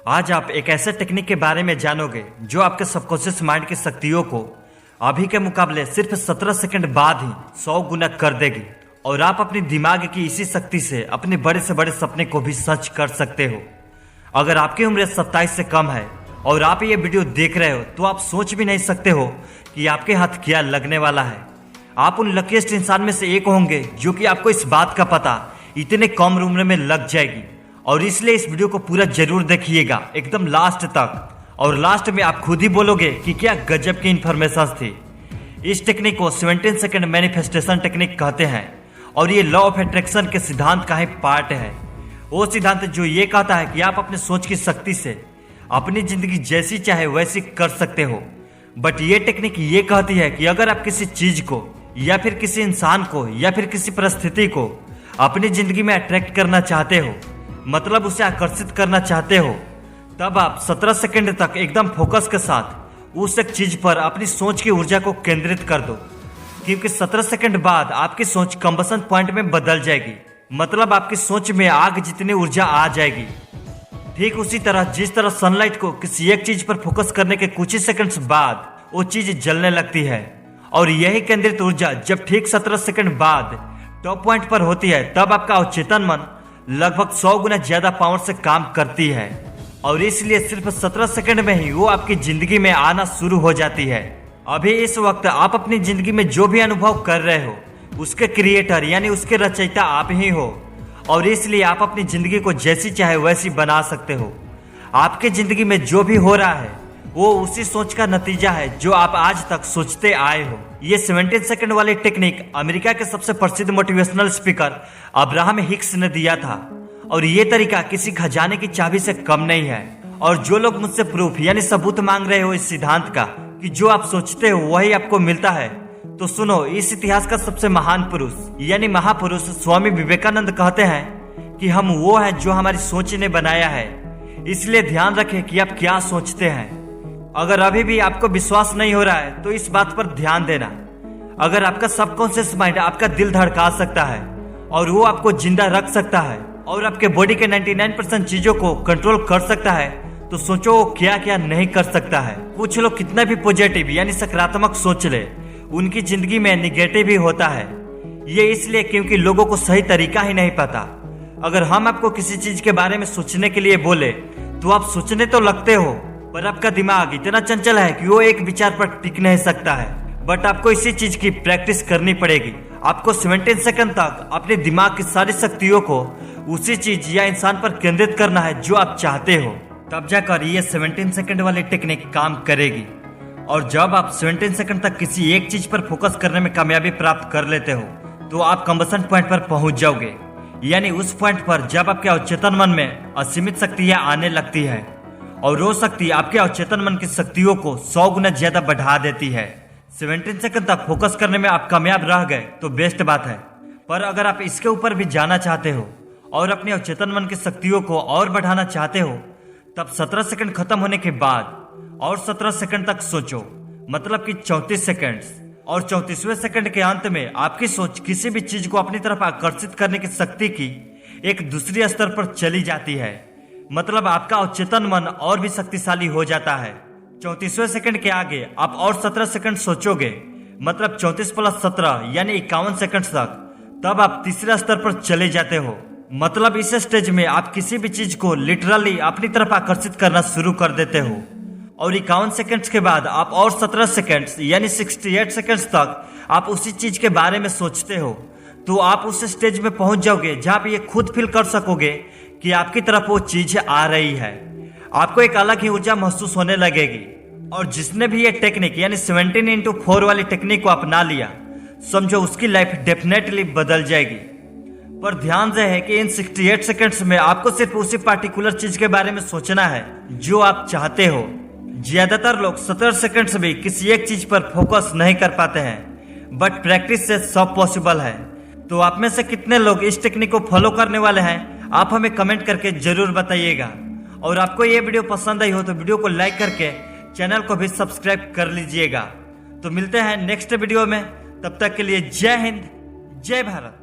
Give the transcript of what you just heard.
आज आप एक ऐसे टेक्निक के बारे में जानोगे जो आपके सबकॉन्शियस माइंड की शक्तियों को अभी के मुकाबले सिर्फ 17 सेकंड बाद ही 100 गुना कर देगी और आप अपनी दिमाग की इसी शक्ति से अपने बड़े से बड़े सपने को भी सच कर सकते हो। अगर आपकी उम्र 27 से कम है और आप ये वीडियो देख रहे हो तो आप सोच भी नहीं सकते हो कि आपके हाथ क्या लगने वाला है। आप उन लकीस्ट इंसान में से एक होंगे जो कि आपको इस बात का पता इतने कम उम्र में लग जाएगी। और इसलिए इस वीडियो को पूरा जरूर देखिएगा एकदम लास्ट तक, और लास्ट में आप खुद ही बोलोगे कि क्या गजब की इंफॉर्मेशन थी। इस टेक्निक को 17 सेकंड मैनिफेस्टेशन टेक्निक कहते हैं और ये लॉ ऑफ अट्रैक्शन के सिद्धांत का ही पार्ट है। वो सिद्धांत जो ये कहता है कि आप अपने सोच की शक्ति से अपनी जिंदगी जैसी चाहे वैसी कर सकते हो। बट ये टेक्निक ये कहती है कि अगर आप किसी चीज को या फिर किसी इंसान को या फिर किसी परिस्थिति को अपनी जिंदगी में अट्रैक्ट करना चाहते हो, मतलब उसे आकर्षित करना चाहते हो, तब आप 17 सेकंड तक एकदम फोकस के साथ उस एक चीज पर अपनी सोच की ऊर्जा को केंद्रित कर दो, क्योंकि 17 सेकंड बाद आपकी सोच कंबसन पॉइंट में बदल जाएगी। मतलब आपकी सोच में आग जितनी ऊर्जा आ जाएगी। ठीक उसी तरह जिस तरह सनलाइट को किसी एक चीज पर फोकस करने के कुछ ही सेकंड्स बाद वो चीज जलने लगती है, और यही केंद्रित ऊर्जा जब ठीक 17 सेकंड बाद टॉप पॉइंट पर होती है तब आपका अवचेतन मन लगभग 100 गुना ज्यादा पावर से काम करती है। और इसलिए सिर्फ 17 सेकंड में ही वो आपकी जिंदगी में आना शुरू हो जाती है। अभी इस वक्त आप अपनी जिंदगी में जो भी अनुभव कर रहे हो उसके क्रिएटर यानी उसके रचयिता आप ही हो, और इसलिए आप अपनी जिंदगी को जैसी चाहे वैसी बना सकते हो। आपकी जिंदगी में जो भी हो रहा है वो उसी सोच का नतीजा है जो आप आज तक सोचते आए हो। ये 17 सेकंड वाली टेक्निक अमेरिका के सबसे प्रसिद्ध मोटिवेशनल स्पीकर अब्राहम हिक्स ने दिया था, और ये तरीका किसी खजाने की चाबी से कम नहीं है। और जो लोग मुझसे प्रूफ यानी सबूत मांग रहे हो इस सिद्धांत का कि जो आप सोचते हो वही आपको मिलता है, तो सुनो, इस इतिहास का सबसे महान पुरुष यानी महापुरुष स्वामी विवेकानंद कहते हैं कि हम वो हैं जो हमारी सोच ने बनाया है। इसलिए ध्यान रखें कि आप क्या सोचते हैं। अगर अभी भी आपको विश्वास नहीं हो रहा है तो इस बात पर ध्यान देना। अगर आपका सबकॉन्शियस माइंड आपका दिल धड़का सकता है और वो आपको जिंदा रख सकता है और आपके बॉडी के 99% चीजों को कंट्रोल कर सकता है, तो सोचो वो क्या क्या नहीं कर सकता है। कुछ लोग कितना भी पॉजिटिव यानी सकारात्मक सोच ले, उनकी जिंदगी में निगेटिव ही होता है। ये इसलिए क्योंकि लोगों को सही तरीका ही नहीं पता। अगर हम आपको किसी चीज के बारे में सोचने के लिए बोले तो आप सोचने तो लगते हो, पर आपका दिमाग इतना चंचल है कि वो एक विचार पर टिक नहीं सकता है। बट आपको इसी चीज की प्रैक्टिस करनी पड़ेगी। आपको 17 सेकंड तक अपने दिमाग की सारी शक्तियों को उसी चीज या इंसान पर केंद्रित करना है जो आप चाहते हो, तब जाकर ये 17 सेकंड वाली टेक्निक काम करेगी। और जब आप 17 सेकंड तक किसी एक चीज पर फोकस करने में कामयाबी प्राप्त कर लेते हो तो आप कंबसन पॉइंट पर पहुंच जाओगे, यानी उस पॉइंट पर जब आपके अवचेतन मन में असीमित शक्तियां आने लगती है, और वो शक्ति आपके अवचेतन मन की शक्तियों को 100 गुना ज्यादा बढ़ा देती है। 17 सेकंड तक फोकस करने में आप कामयाब रह गए तो बेस्ट बात है, पर अगर आप इसके ऊपर भी जाना चाहते हो और अपने अवचेतन मन की शक्तियों को और बढ़ाना चाहते हो, तब 17 सेकंड खत्म होने के बाद और 17 सेकंड तक सोचो, मतलब कि 34 सेकंड। और 34वें सेकंड के अंत में आपकी सोच किसी भी चीज को अपनी तरफ आकर्षित करने की शक्ति की एक दूसरी स्तर पर चली जाती है। मतलब आपका अवचेतन मन और भी शक्तिशाली हो जाता है। 34वें सेकंड के आगे आप और 17 सेकंड सोचोगे, मतलब 34 + 17 यानी 51 सेकंड तक, तब आप तीसरे स्तर पर चले जाते हो। मतलब इस स्टेज में आप किसी भी चीज को लिटरली अपनी तरफ आकर्षित करना शुरू कर देते हो। और 51 सेकंड्स के बाद आप और 17 सेकंड्स यानी 68 सेकंड्स तक आप उसी चीज के बारे में सोचते हो, तो आप उस स्टेज में पहुंच जाओगे जहां आप ये खुद फील कर सकोगे कि आपकी तरफ वो चीज आ रही है। आपको एक अलग ही ऊर्जा महसूस होने लगेगी। और जिसने भी ये टेक्निक यानी 17x4 वाली टेक्निक को अपना लिया, समझो उसकी लाइफ डेफिनेटली बदल जाएगी। पर ध्यान रहे कि इन 68 सेकंड्स में आपको सिर्फ उसी पार्टिकुलर चीज के बारे में सोचना है जो आप चाहते हो। ज्यादातर लोग 17 सेकंड्स में किसी एक चीज पर फोकस नहीं कर पाते हैं, बट प्रैक्टिस से सब पॉसिबल है। तो आप में से कितने लोग इस टेक्निक को फॉलो करने वाले हैं, आप हमें कमेंट करके जरूर बताइएगा। और आपको ये वीडियो पसंद आई हो तो वीडियो को लाइक करके चैनल को भी सब्सक्राइब कर लीजिएगा। तो मिलते हैं नेक्स्ट वीडियो में, तब तक के लिए जय हिंद, जय भारत।